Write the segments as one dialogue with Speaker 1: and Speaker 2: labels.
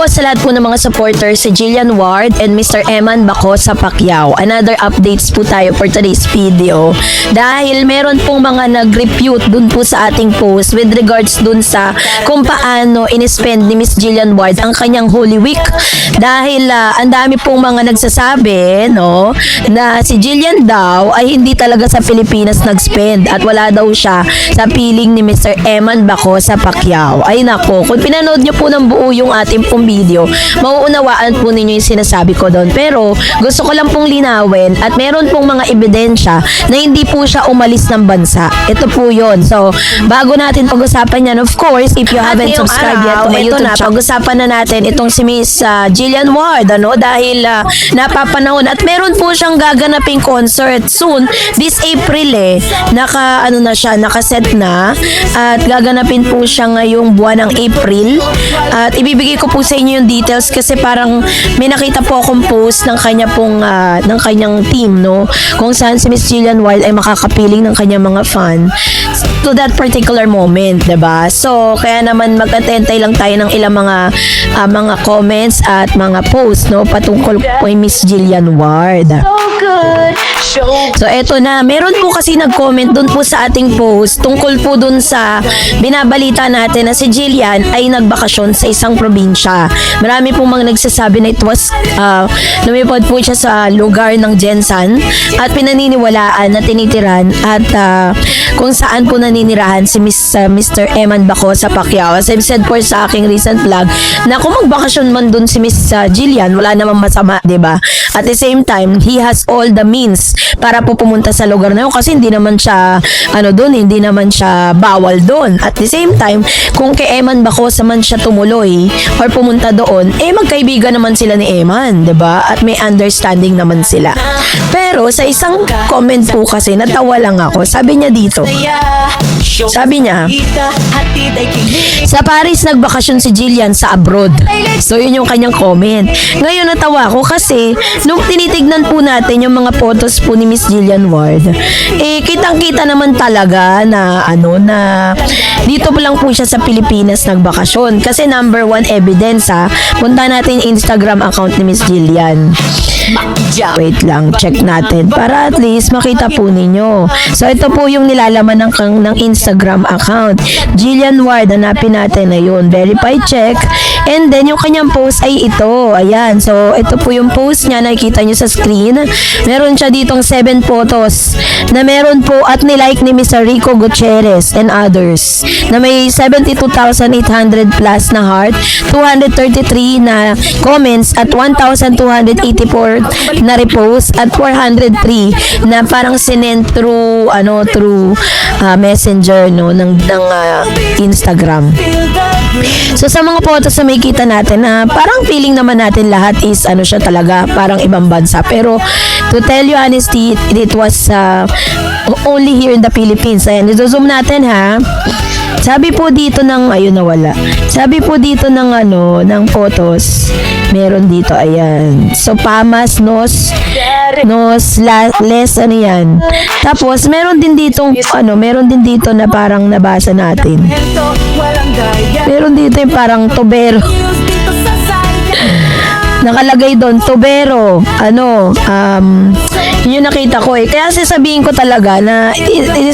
Speaker 1: sa lahat po ng mga supporters si Jillian Ward and Mr. Eman Bacosa Pacquiao. Another updates po tayo for today's video. Dahil meron pong mga nag-repute dun po sa ating post with regards dun sa kung paano in-spend ni Miss Jillian Ward ang kanyang Holy Week. Dahil ang dami pong mga nagsasabi, no, na si Jillian daw ay hindi talaga sa Pilipinas nag-spend at wala daw siya sa piling ni Mr. Eman Bacosa Pacquiao. Ay nako, kung pinanood nyo po ng buo yung ating pong video, mauunawaan po ninyo yung sinasabi ko doon. Pero gusto ko lang pong linawin at meron pong mga ebidensya na hindi po siya umalis ng bansa. Ito po yun. So, bago natin pag-usapan yan, of course, if you haven't subscribed yet to my YouTube channel, pag-usapan na natin itong si Miss Jillian Ward, ano, dahil napapanahon at meron po siyang gaganaping concert soon, this April nakaset na at gaganapin po siya ngayong buwan ng April. At ibibigay ko po sa inyo yung details kasi parang may nakita po akong post ng kanya pong ng kanyang team, no, kung saan si Miss Jillian Ward ay makakapiling ng kanyang mga fan to that particular moment, 'di ba? So kaya naman mag-atentay lang tayo ng ilang mga comments at mga posts, no, patungkol po kay Miss Jillian Ward. So eto na, meron po kasi nag-comment dun po sa ating post tungkol po dun sa binabalita natin na si Jillian ay nagbakasyon sa isang probinsya. Marami pong mga nagsasabi na it was lumipad po siya sa lugar ng Jensan at pinaniniwalaan na tinitiran at kung saan po naninirahan si Mr. Eman Bacosa Pacquiao. As I've said po sa aking recent vlog na kung magbakasyon man dun si Miss Jillian, wala namang masama, 'di ba? At the same time, he has all the means para po pumunta sa lugar na yun kasi hindi naman siya hindi naman siya bawal doon. At the same time, kung kay Eman Bacosa man siya tumuloy or pumunta doon, magkaibigan naman sila ni Eman, 'di ba? At may understanding naman sila. Pero sa isang comment po kasi natawa lang ako. Sabi niya dito, sa Paris nagbakasyon si Jillian sa abroad. So yun yung kanyang comment. Ngayon natawa ako kasi nung tinitignan po natin yung mga photos po ni Miss Jillian Ward, kitang-kita naman talaga na na dito lang po siya sa Pilipinas nagbakasyon. Kasi number 1 evidence punta natin yung Instagram account ni Miss Jillian. Wait lang, check natin para at least makita po ninyo. So ito po yung nilalaman ng Instagram account. Jillian Ward, hanapin natin na yun. Verified check. And then yung kanyang post ay ito. Ayan. So ito po yung post niya, nakikita nyo sa screen. Meron siya ditong 7 photos na meron po at nilike ni Mr. Rico Gutierrez and others na may 72,800 plus na heart, 233 na comments at 1,284 na repost at 403 na parang sinend through messenger, no, ng Instagram. So sa mga photos na may kita natin na parang feeling naman natin lahat is siya talaga parang ibang bansa, pero to tell you honestly, it was only here in the Philippines. Ayan, i-zoom natin ha. Sabi po dito ng nawala. Sabi po dito ng photos. Meron dito, ayan. So Pamas, Nos, Les, yan. Tapos meron din dito na parang nabasa natin. Meron dito yung parang Tobero. Nakalagay doon, Tobero. Yun yung nakita ko Kaya sasabihin ko talaga na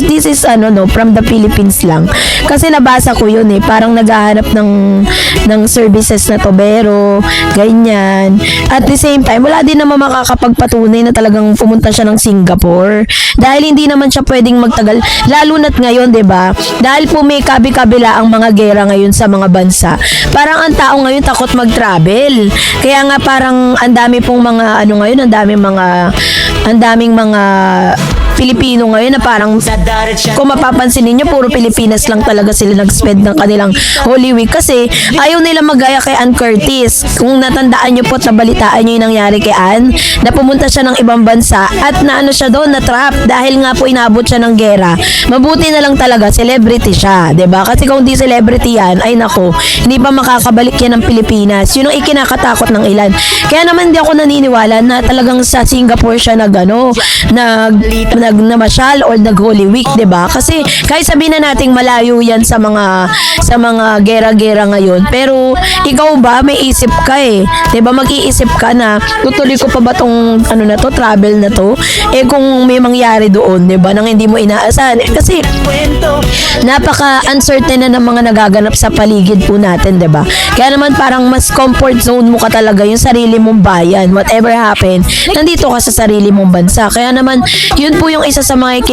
Speaker 1: this is from the Philippines lang. Kasi nabasa ko yun parang naghahanap ng services na Tobero, ganyan. At the same time, wala din naman makakapagpatunay na talagang pumunta siya ng Singapore. Dahil hindi naman siya pwedeng magtagal. Lalo na't ngayon, 'di ba? Dahil po may kabi-kabila ang mga gera ngayon sa mga bansa. Parang ang tao ngayon takot mag-travel. Kaya nga parang ang dami pong mga ngayon, ang daming mga Pilipino ngayon na parang kung mapapansin niyo puro Pilipinas lang talaga sila nag-spend ng kanilang Holy Week kasi ayaw nila magaya kay Ann Curtis. Kung natandaan niyo po at nabalitaan niyo yung nangyari kay Ann, na pumunta siya ng ibang bansa at siya doon, na-trap dahil nga po inabot siya ng gera. Mabuti na lang talaga celebrity siya, 'di ba? Kasi kung di celebrity yan, ay nako, hindi pa makakabalik yan ng Pilipinas. Yun ang ikinakatakot ng ilan. Kaya naman hindi ako naniniwala na talagang sa Singapore siya namasyal or nag-Holy Week, 'di ba? Kasi kahit sabihin na nating malayo 'yan sa mga gera-gera ngayon, pero ikaw ba may isip ka 'di ba? Mag-iisip ka na tutuloy ko pa ba tong travel na to? Kung may mangyari doon, 'di ba? Nang hindi mo inaasahan. Kasi napaka-uncertain na ng mga nagaganap sa paligid po natin, 'di ba? Kaya naman parang mas comfort zone mo ka talaga yung sarili mong bayan. Whatever happen, nandito ka sa sarili mong bansa. Kaya naman, yun po yung isa sa mga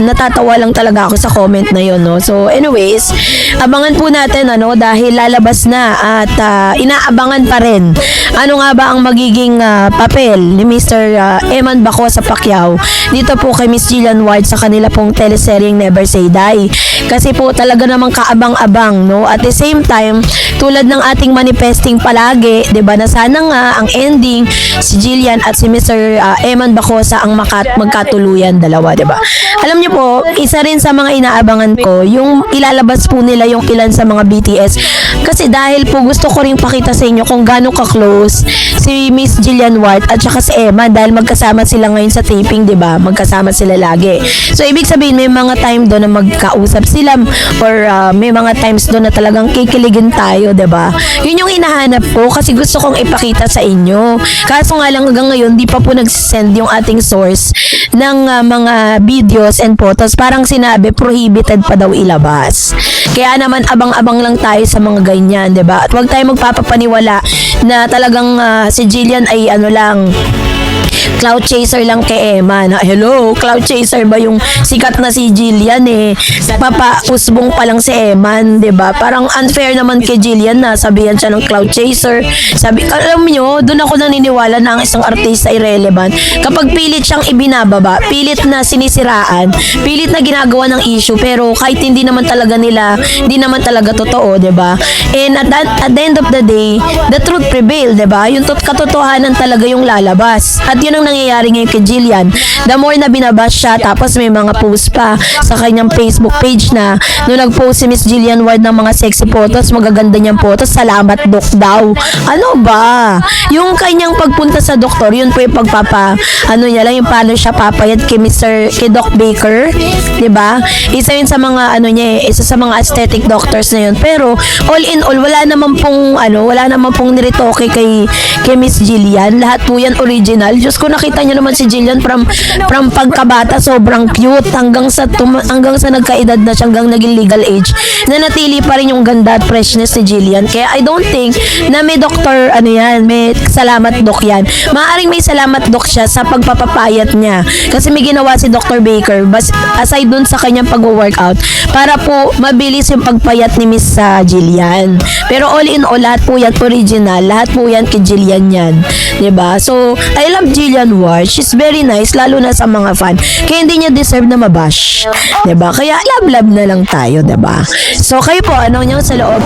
Speaker 1: natatawa lang talaga ako sa comment na yun, no? So, anyways, abangan po natin, dahil lalabas na at inaabangan pa rin. Ano nga ba ang magiging papel ni Mr. Eman Baco sa Pacquiao dito po kay Miss Jillian Ward sa kanila pong teleseryeng Never Say Die. Kasi po talaga namang kaabang-abang, no? At the same time, tulad ng ating manifesting palagi, 'di ba, na sana nga ang ending si Jillian at si Mr. Eman Bacosa ang magkatuluyan dalawa, 'di ba? Alam niyo po, isa rin sa mga inaabangan ko yung ilalabas po nila yung ilan sa mga BTS, kasi dahil po gusto ko ring pakita sa inyo kung gaano ka-close si Miss Jillian Ward at saka si Eman, dahil magkasama sila ngayon sa taping, 'di ba? Magkasama sila lagi. So ibig sabihin may mga time doon na magkausap sila, or may mga times doon na talagang kikiligin tayo, 'di ba? Yun yung hinahanap ko kasi gusto kong ipakita sa inyo. Kaso nga lang hanggang ngayon di pa po nagsisend yung ating source ng mga videos and photos. Parang sinabi prohibited pa daw ilabas. Kaya naman abang-abang lang tayo sa mga ganyan, 'di ba? At huwag tayo magpapapaniwala na talagang si Jillian ay lang cloud chaser lang kay Emma. Hello, cloud chaser ba yung sikat na si Jillian Papausbong pa lang si Eman, 'di ba? Parang unfair naman kay Jillian na sabihan siya ng cloud chaser. Alam nyo, doon ako naniniwala na ang isang artista irrelevant kapag pilit siyang ibinababa, pilit na sinisiraan, pilit na ginagawa ng issue, pero kahit hindi naman talaga totoo, 'di ba? And at the end of the day, the truth prevail, 'di ba? Yung katotohanan talaga yung lalabas. At yun ang nangyayari ngayon kay Jillian. The more na binabash siya, tapos may mga post pa sa kanyang Facebook page na nung nag-post si Miss Jillian Ward ng mga sexy photos, magaganda niyang photos, salamat Doc daw. Ano ba? Yung kanyang pagpunta sa doktor, yun po yung niya lang, yung paano siya papayat kay Doc Baker, 'di ba? Isa yun sa mga isa sa mga aesthetic doctors na yun. Pero all in all, wala naman pong niretoke kay Miss Jillian. Lahat po yan original. Diyos ko, nakita niyo naman si Jillian from pagkabata, sobrang cute hanggang sa nagkaedad na siya, hanggang naging legal age, na natili pa rin yung ganda at freshness ni Jillian. Kaya I don't think na may doktor, may salamat doc yan. Maaaring may salamat doc siya sa pagpapapayat niya. Kasi may ginawa si Dr. Baker, aside dun sa kanyang pag-workout, para po mabilis yung pagpayat ni Miss Jillian. Pero all in all, lahat po yan original. Lahat po yan kay Jillian yan. 'Di ba? So, I love Jillian Ward. She's very nice, lalo na sa mga fan. Kaya hindi niya deserve na mabash. 'Di ba? Kaya love na lang tayo, 'di ba? So, kayo po, ano niyo sa loob?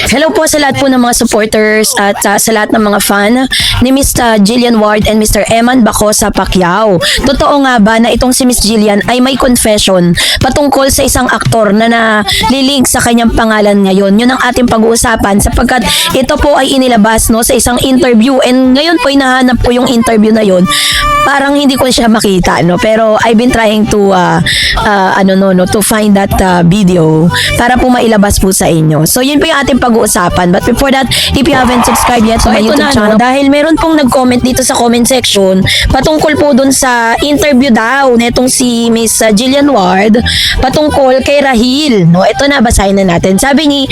Speaker 1: Hello po sa lahat po ng mga supporters at sa lahat ng mga fan ni Miss Jillian Ward and Mr. Eman Baco sa Pacquiao. Totoo nga ba na itong si Miss Jillian ay may confession patungkol sa isang aktor na nalilink sa kanyang pangalan ngayon? Yun ang ating pag-uusapan sapagkat ito po ay inilabas sa isang interview, and ngayon po hinahanap ko yung interview na yun. Parang hindi ko siya makita, pero I've been trying to to find that video para po mailabas po sa inyo. So yun po yung ating pag-uusapan. But before that, if you haven't subscribed yet to my YouTube channel, dahil meron pong nag-comment dito sa comment section patungkol po dun sa interview daw netong si Miss Jillian Ward patungkol kay Rahil. Ito na, basahin na natin. Sabi ni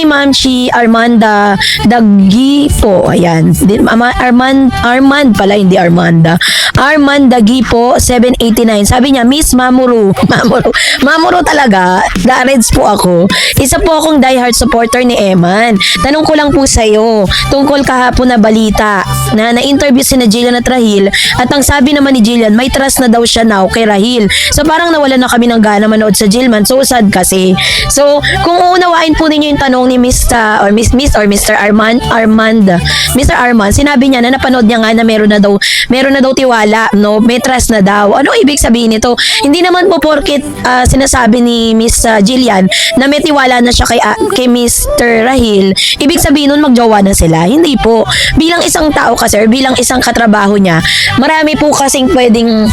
Speaker 1: Ma'am si Armanda Dagipo. Ayan. Armand pala, hindi Armanda. Armand Dagipo 789. Sabi niya, Miss Mamuru talaga. Gareds po ako. Isa po akong diehard supporter ni Eman. Tanong ko lang po sa iyo tungkol kahapon na balita na na-interview si Jillian at Rahil, at ang sabi naman ni Jillian, may trust na daw siya now kay Rahil. So parang nawala na kami ng gana manood sa Jillman. So sad kasi. So kung uunawain po ninyo yung tanong ni Mr. Armand, sinabi niya na napanood niya nga na meron na daw tiwala, may trust na daw. Ano ibig sabihin nito? Hindi naman po porket sinasabi ni Miss Jillian na may tiwala na siya kay Mr. Rahil, ibig sabihin nun magjowa na sila. Hindi po. Bilang isang tao kasi, or bilang isang katrabaho niya, marami po kasing pwedeng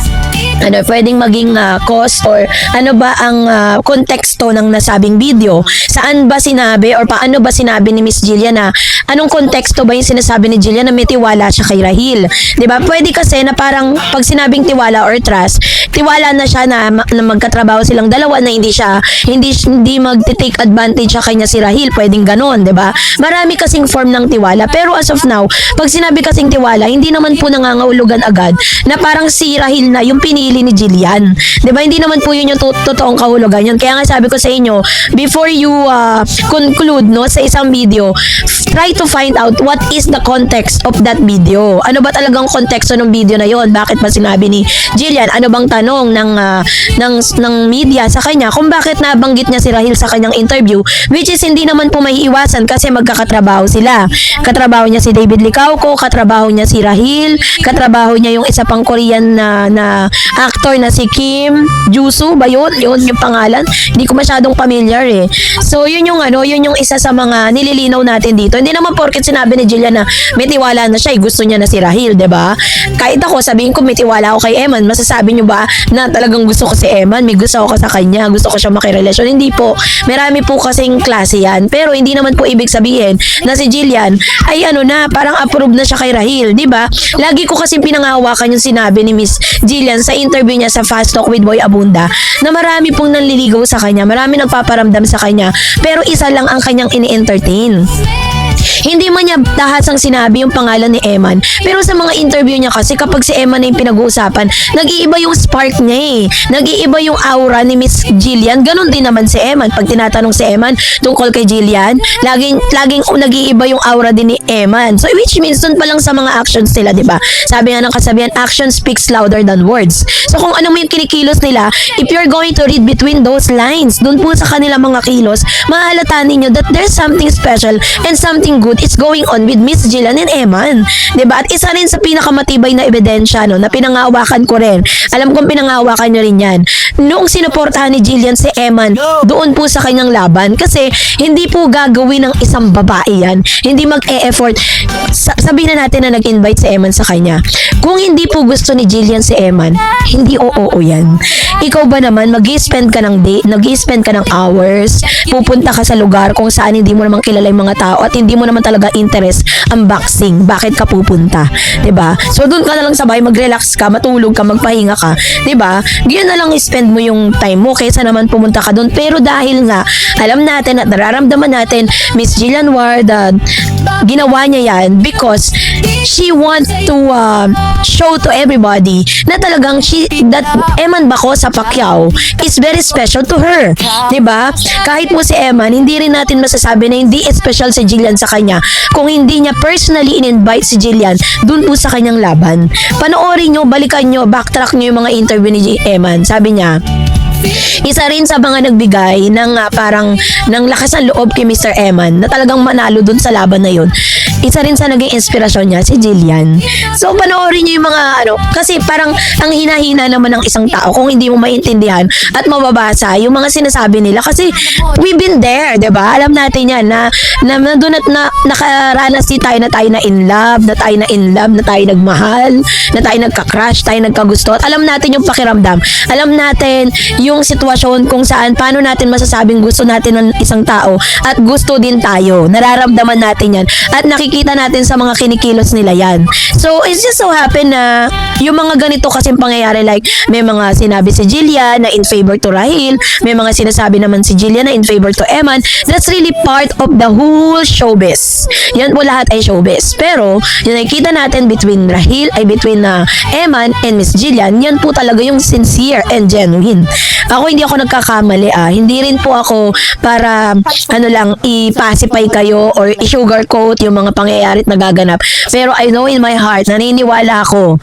Speaker 1: maging cause or ano ba ang konteksto ng nasabing video. Saan ba sinabi or paano ba sinabi ni Miss Jillian na anong konteksto ba yung sinasabi ni Jillian na may tiwala siya kay Rahil? 'Di ba? Pwede kasi na parang pag sinabing tiwala or trust, tiwala na siya na magkatrabaho silang dalawa na hindi magte-take advantage sa kanya si Rahil. Pwedeng ganon, 'di ba? Marami kasing form ng tiwala. Pero as of now, pag sinabi kasing tiwala, hindi naman po nangangahulugan agad na parang si Rahil na yung pinili ni Jillian. 'Di ba? Hindi naman po yun yung totoong kahulugan yun. Kaya nga sabi ko sa inyo, before you conclude sa isang video, try to find out what is the context of that video. Ano ba talagang konteksto ng video na yon? Bakit ba sinabi ni Jillian? Ano bang tanong ng media sa kanya kung bakit nabanggit niya si Rahil sa kanyang interview, which is hindi naman po maiiwasan kasi magkakatrabaho sila. Katrabaho niya si David Licauco, katrabaho niya si Rahil, katrabaho niya yung isa pang Korean na actor na si Kim Jusu ba yun? Yun yung pangalan. Hindi ko masyadong familiar eh. So yun yung isa sa mga nililinaw natin dito. Hindi naman porket sinabi ni Jillian na may tiwala na siya, gusto niya na si Rahil, 'di ba? Kahit ako sabihin ko may tiwala ako kay Eman, masasabi niyo ba na talagang gusto ko si Eman, may gusto ako sa kanya, gusto ko siya makirelasyon? Hindi po. Marami po kasing klase yan. Pero hindi naman po ibig sabihin na si Jillian ay parang approve na siya kay Rahil, 'di ba? Lagi ko kasi pinangahawakan yung sinabi ni Miss Jillian sa interview niya sa Fast Talk with Boy Abunda na marami pong nanliligaw sa kanya, marami nagpaparamdam sa kanya, pero isa lang ang kanyang ini-entertain. Hindi man niya dahasang sinabi yung pangalan ni Eman. Pero sa mga interview niya kasi kapag si Eman na yung pinag-uusapan, nag-iiba yung spark niya eh. Nag-iiba yung aura ni Miss Jillian. Ganon din naman si Eman. Pag tinatanong si Eman tungkol kay Jillian, laging nag-iiba yung aura din ni Eman. So which means dun pa lang sa mga actions nila, di ba? Sabi nga ng kasabihan, action speaks louder than words. So kung ano mo yung kinikilos nila, if you're going to read between those lines, dun po sa kanila mga kilos, mahalata ninyo that there's something special and something good is going on with Miss Jillian and Eman. 'Di ba? At isa rin sa pinakamatibay na ebidensya na pinangahawakan ko rin. Alam kong pinangahawakan niyo rin 'yan. Noong sinuportahan ni Jillian si Eman doon po sa kanyang laban kasi hindi po gagawin ng isang babae 'yan. Hindi mag-e-effort. Sabihin na natin na nag-invite si Eman sa kanya. Kung hindi po gusto ni Jillian si Eman, hindi oo 'yan. Ikaw ba naman mag-i-spend ka ng day, nag-i-spend ka ng hours, pupunta ka sa lugar kung saan hindi mo naman kilala yung mga tao at hindi mo naman talaga interest ang boxing. Bakit ka pupunta? 'Di ba? So doon ka na lang sa bahay, mag-relax ka, matulog ka, magpahinga ka, 'di ba? Diyan na lang i-spend mo yung time mo kaysa naman pumunta ka doon. Pero dahil nga alam natin at nararamdaman natin Miss Jillian Ward, ginawa niya yan because she wants to show to everybody na talagang that Eman Baco sa Pacquiao is very special to her. 'Di ba? Kahit mo si Eman, hindi rin natin masasabi na hindi special si Jillian sa kanya kung hindi niya personally in-invite si Jillian dun po sa kanyang laban. Panoorin nyo, balikan nyo, backtrack nyo yung mga interview ni Eman. Sabi niya, isa rin sa mga nagbigay ng parang ng lakas ng loob kay Mr. Eman na talagang manalo dun sa laban na yun. Isa rin sa naging inspirasyon niya si Jillian. So panoorin niyo yung mga kasi parang ang hina-hina naman ng isang tao kung hindi mo maintindihan at mababasa yung mga sinasabi nila kasi we've been there, 'di ba? Alam natin 'yan na doon at nakaranas tayo na tayo na in love, na tayo nagmahal, na tayo nagka-crush, tayo nagkagusto. At alam natin yung pakiramdam. Alam natin yung sitwasyon kung saan paano natin masasabing gusto natin ng isang tao at gusto din tayo. Nararamdaman natin 'yan at nakikita natin sa mga kinikilos nila yan. So, it's just so happen na yung mga ganito kasing pangyayari like may mga sinabi si Jillian na in favor to Rahil, may mga sinasabi naman si Jillian na in favor to Eman. That's really part of the whole showbiz. Yan po lahat ay showbiz. Pero, yung nakikita natin between Eman and Miss Jillian, yan po talaga yung sincere and genuine. Ako hindi ako nagkakamali Hindi rin po ako para i-pacify kayo or i-sugarcoat yung mga pangyayari at nagaganap. Pero I know in my heart, naniniwala ako.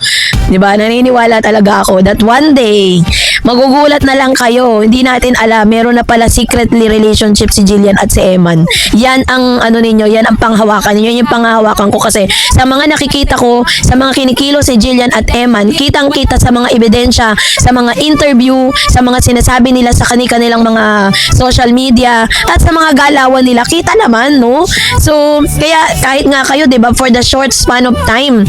Speaker 1: 'Di ba? Naniniwala talaga ako that one day magugulat na lang kayo. Hindi natin alam, meron na pala secretly relationship si Jillian at si Eman. Yan ang ninyo, yan ang panghawakan ninyo. Yan yung panghawakan ko kasi sa mga nakikita ko, sa mga kinikilo si Jillian at Eman, kitang-kita sa mga ebidensya, sa mga interview, sa mga sinasabi nila sa kanilang mga social media at sa mga galawan nila, kita naman, no? So, kaya kahit nga kayo, di ba, for the short span of time,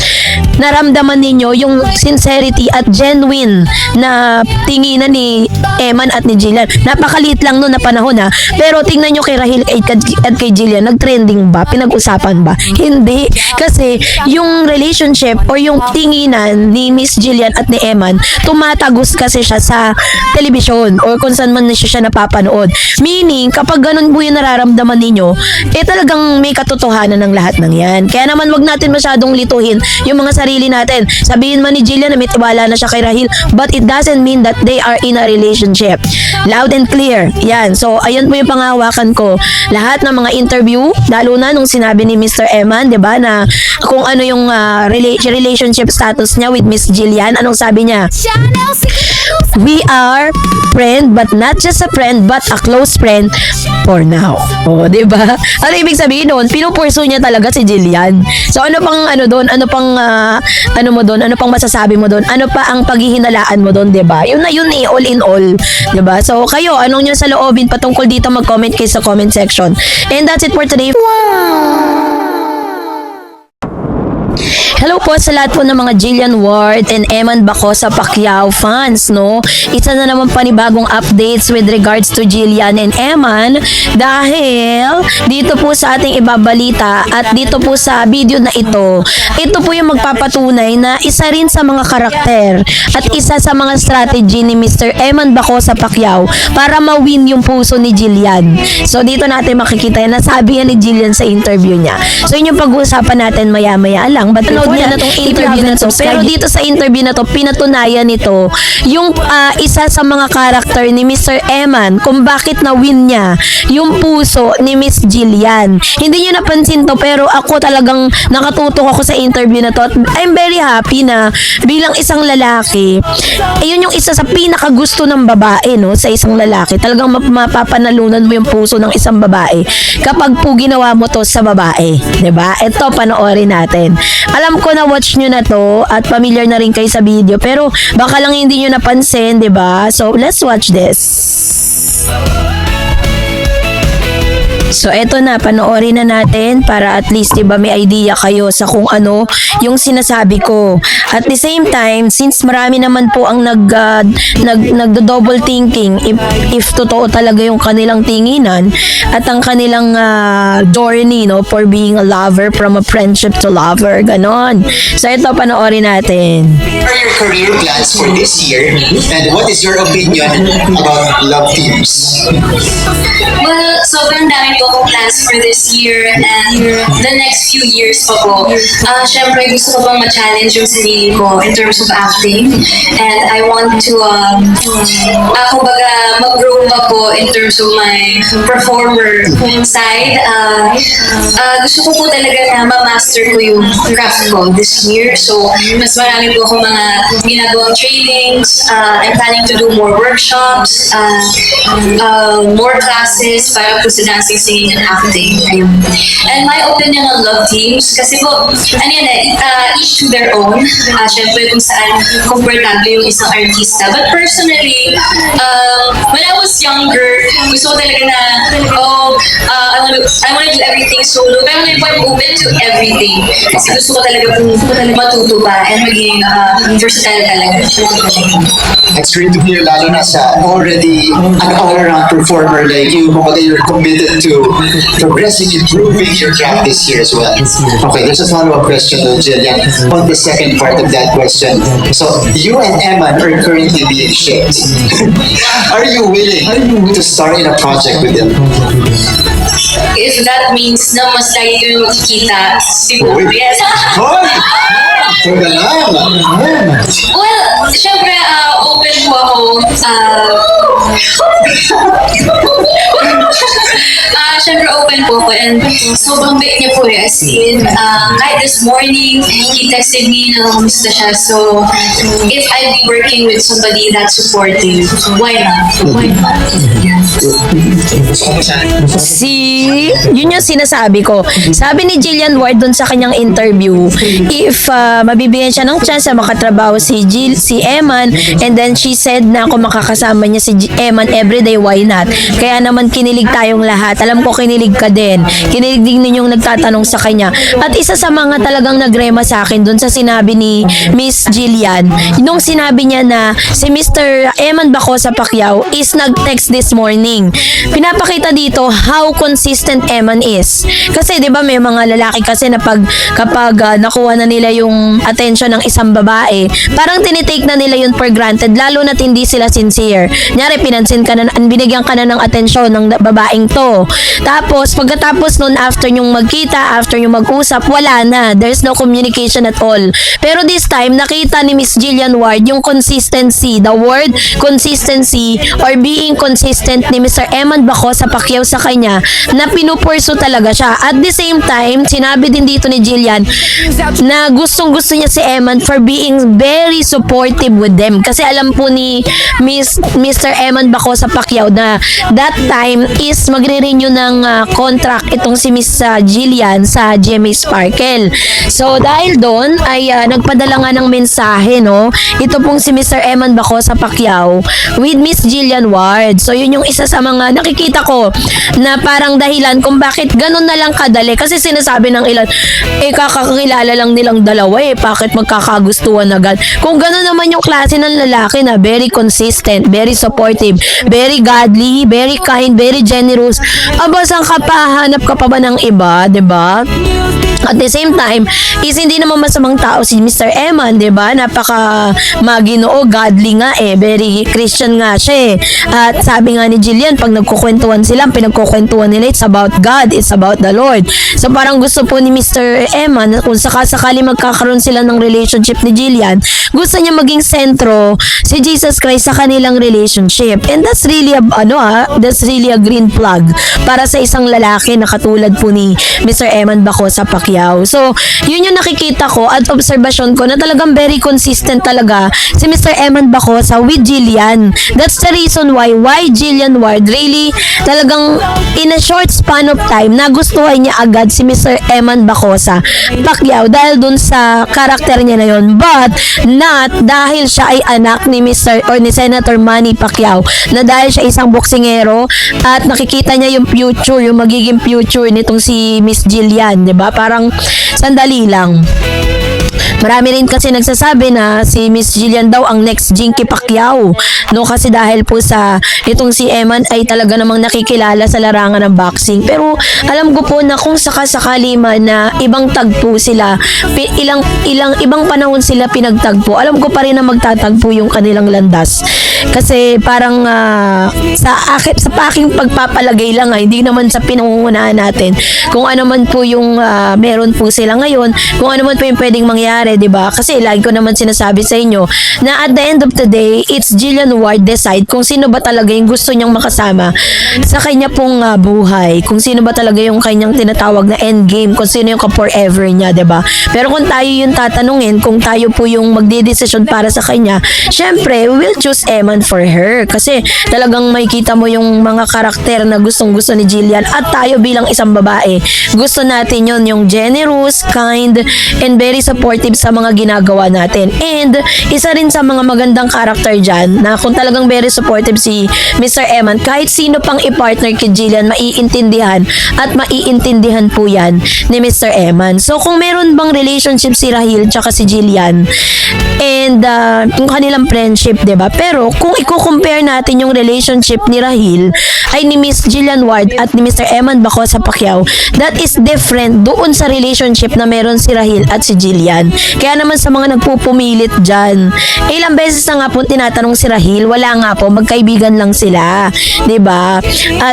Speaker 1: naramdaman ninyo yung sincerity at genuine na tinginan ni Eman at ni Jillian. Napakaliit lang noon na panahon, ha? Pero tingnan nyo kay Rahil at kay Jillian, nag-trending ba? Pinag-usapan ba? Hindi. Kasi yung relationship or yung tinginan ni Miss Jillian at ni Eman, tumatagos kasi siya sa telebisyon or kung saan man siya napapanood. Meaning, kapag ganun po yung nararamdaman ninyo, talagang may katotohanan ng lahat ng yan. Kaya naman wag natin masyadong lituhin yung mga sarili natin. Sabihin man ni Jillian na may tiwala na siya kay Rahil, but it doesn't mean that they are in a relationship. Loud and clear. Yan. So, ayan po yung panghawakan ko. Lahat ng mga interview, lalo na nung sinabi ni Mr. Eman, di ba, na kung ano yung relationship status niya with Miss Jillian, anong sabi niya? We are friend, but not just a friend, but a close friend for now. O, di ba? Ano ibig sabihin doon? Pinupurso niya talaga si Jillian. So, ano pang ano doon? Ano pang ano mo doon? Ano pang masasabi mo doon? Ano pa ang paghihinalaan mo doon, di ba? Yun na yun all in all. Di ba? So, kayo, anong nyo sa loobin patungkol dito, mag-comment kayo sa comment section. And that's it for today. Hello po sa lahat po ng mga Jillian Ward and Eman Bacosa Pacquiao fans, no? Isa na naman panibagong updates with regards to Jillian and Eman dahil dito po sa ating ibabalita at dito po sa video na ito po yung magpapatunay na isa rin sa mga karakter at isa sa mga strategy ni Mr. Eman Bacosa Pacquiao para ma-win yung puso ni Jillian. So dito natin makikita yan, nasabi yan ni Jillian sa interview niya. So yun yung pag-uusapan natin maya-maya lang, but niya na tong interview na to. Pero dito sa interview na to, pinatunayan nito yung isa sa mga karakter ni Mr. Eman kung bakit na-win niya yung puso ni Miss Jillian. Hindi niyo napansin to, pero ako talagang nakatutok ako sa interview na to at I'm very happy na bilang isang lalaki, yun yung isa sa pinakagusto ng babae, no, sa isang lalaki. Talagang mapapanalunan mo yung puso ng isang babae kapag po ginawa mo to sa babae. 'Di ba? Ito, panoorin natin. Alam ko na watch nyo na to at familiar na rin kayo sa video, pero baka lang hindi nyo napansin, 'di ba? So, let's watch this. So, eto na, panoorin na natin para at least, diba, may idea kayo sa kung ano yung sinasabi ko. At the same time, since marami naman po ang nagdo-double thinking if totoo talaga yung kanilang tinginan at ang kanilang journey, no, for being a lover, from a friendship to lover, ganon. So, eto, panoorin natin.
Speaker 2: What are your career plans for this year? And what is your opinion about love teams?
Speaker 3: Well, sobrang dami po akong plans for this year and the next few years pa po. Syempre, gusto ko pang ma-challenge yung sarili ko in terms of acting. And I want to, kumbaga, mag-grow pa po in terms of my performer side. Gusto ko po talaga na ma-master ko yung craft ko this year. So, mas marami po akong mga ginagawang trainings. I'm planning to do more workshops, more classes para po sa dancing, singing, and acting. Ayun. And my opinion on love teams, kasi po, ano yan each to their own. Syempre kung saan komportable yung isang artista. But personally, when I was younger, gusto ko talaga na, I want to do everything solo. Pero ngayon po, I'm open to everything. Kasi gusto ko talaga matuto ba and maging versatile talaga.
Speaker 2: It's great to hear, lalo na sa already an all-around performer like you, kumbaga you're committed to progressing, improving your craft this year as well. Okay, there's a follow-up question to Jillian on the second part of that question. So, you and Eman are currently being shipped. Are you willing to start in a project with them?
Speaker 3: If that means na mas lagi kami magkikita, siguro,
Speaker 2: Uy.
Speaker 3: yes.
Speaker 2: Hoy! Teka lang!
Speaker 3: Well, syempre, open po ako. Syempre, open po ako. And sobrang bait niya po eh. As in, kahit this morning, he texted me na kamusta siya. So, if I'll be working with somebody that's supportive, why not? Why not?
Speaker 1: Yun yung sinasabi ko. Sabi ni Jillian Ward dun sa kanyang interview, if mabibigyan siya ng chance na makatrabaho si Eman, and then she said na kung makakasama niya Eman everyday, why not? Kaya naman kinilig tayong lahat. Alam ko kinilig ka din. Kinilig din ninyong nagtatanong sa kanya. At isa sa mga talagang nagrema sa akin dun sa sinabi ni Miss Jillian, nung sinabi niya na si Mr. Eman Bacosa Pacquiao is nag-text this morning. Pinapakita dito how consistent Eman is. Kasi 'di ba may mga lalaki kasi na kapag nakuha na nila yung attention ng isang babae, parang tinitake na nila yun for granted, lalo na't hindi sila sincere. Nyari, pinansin ka na, binigyan ka na ng atensyon ng babaeng to. Tapos, pagkatapos nun, after nyong magkita, after nyong mag-usap, wala na. There's no communication at all. Pero this time, nakita ni Miss Jillian Ward yung consistency, the word consistency or being consistent ni Mr. Eman Bacosa Pacquiao sa kanya na pinupurso talaga siya. At the same time, sinabi din dito ni Jillian na gustong-gusto niya si Eman for being very supportive with them. Kasi alam po ni Mr. Eman Bacosa Pacquiao na that time is magre-renew ng contract itong si Miss Jillian sa GMA Sparkle. So dahil doon ay nagpadala nga ng mensahe, no? Ito pong si Mr. Eman Bacosa Pacquiao with Miss Jillian Ward. So yun yung isa sa mga nakikita ko na parang dahilan kung bakit ganun na lang kadali. Kasi sinasabi ng ilan, kakakilala lang nilang dalawa bakit magkakagustuhan agad? Kung ganun naman yung klase ng lalaki na very consistent, very supportive, very godly, very kind, very generous, saan ka pa? Hanap ka pa ba ng iba? 'Di ba? At the same time, is hindi naman masamang tao si Mr. Eman, 'di ba? Napaka maginoo, godly nga very Christian nga siya At sabi nga ni Jillian, pag nagkukwentuhan sila, pinagkukwentuhan nila, it's about God, it's about the Lord. So parang gusto po ni Mr. Eman, kung sakasakali magkakaroon sila ng relationship ni Jillian, gusto niya maging sentro si Jesus Christ sa kanilang relationship. And that's really that's really a green flag para sa isang lalaki na katulad po ni Mr. Eman Bacosa Pacquiao. So, yun yung nakikita ko at obserbasyon ko na talagang very consistent talaga si Mr. Eman Bacosa with Jillian. That's the reason why Jillian Ward really talagang in a short span of time nagustuhan niya agad si Mr. Eman Bacosa Pacquiao dahil dun sa karakter niya na yun. But not dahil siya ay anak ni Senator Manny Pacquiao, na dahil siya isang boksingero at nakikita niya yung future, yung magiging future nitong si Miss Jillian, 'di ba? Parang sandali lang. Marami rin kasi nagsasabi na si Miss Jillian daw ang next Jinky Pacquiao. No, kasi dahil po sa itong si Eman ay talaga namang nakikilala sa larangan ng boxing. Pero alam ko po na kung sakasakali man na ibang tagpo sila, ibang panahon sila pinagtagpo, alam ko pa rin na magtatagpo yung kanilang landas. Kasi parang sa aking pagpapalagay lang hindi naman sa pinangungunahan natin. Kung ano man po yung meron po sila ngayon, kung ano man po yung pwedeng mangyari, 'di ba? Kasi lagi ko naman sinasabi sa inyo na at the end of the day, it's Jillian Ward decide kung sino ba talaga yung gusto niyang makasama sa kanya pong buhay. Kung sino ba talaga yung kanyang tinatawag na end game, kung sino yung ka-forever niya, 'di ba? Pero kung tayo yung tatanungin, kung tayo po yung magdedesisyon para sa kanya, syempre, we will choose Eman for her. Kasi talagang makikita mo yung mga karakter na gustong-gusto ni Jillian at tayo bilang isang babae, gusto natin yun, yung generous, kind, and very supportive sa mga ginagawa natin. And isa rin sa mga magandang karakter dyan na kung talagang very supportive si Mr. Eman, kahit sino pang i-partner kay Jillian, maiintindihan at maiintindihan po yan ni Mr. Eman. So kung meron bang relationship si Rahil tsaka si Jillian and yung kanilang friendship, 'di ba? Pero kung i-compare natin yung relationship ni Rahil ay ni Miss Jillian Ward at ni Mr. Eman Bacosa Pacquiao, that is different doon sa relationship na meron si Rahil at si Jillian. Kaya naman sa mga nagpupumilit dyan, ilang beses na nga po tinatanong si Rahil, wala nga po, magkaibigan lang sila, 'di ba?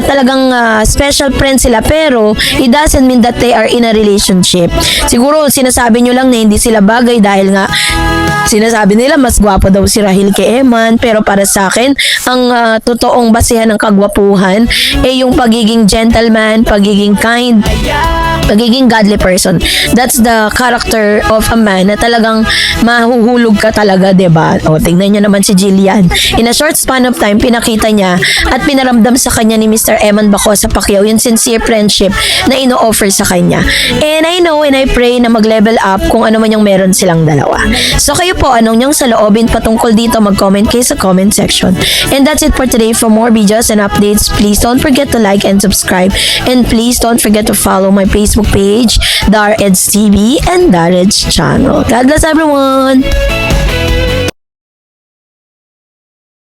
Speaker 1: Talagang special friends sila, pero it doesn't mean that they are in a relationship. Siguro sinasabi nyo lang na hindi sila bagay dahil nga sinasabi nila mas gwapo daw si Rahil kay Eman, pero para sa akin ang totoong basihan ng kagwapuhan ay yung pagiging gentleman, pagiging kind, Magiging godly person. That's the character of a man na talagang mahuhulog ka talaga, diba? O, tingnan nyo naman si Jillian. In a short span of time, pinakita niya at pinaramdam sa kanya ni Mr. Eman Bacosa Pacquiao yung sincere friendship na ino-offer sa kanya. And I know and I pray na mag-level up kung ano man yung meron silang dalawa. So kayo po, anong niyong saloobin patungkol dito, mag-comment kayo sa comment section. And that's it for today. For more videos and updates, please don't forget to like and subscribe. And please don't forget to follow my Facebook page, Dar Eds TV and Dar Eds Channel. God bless everyone!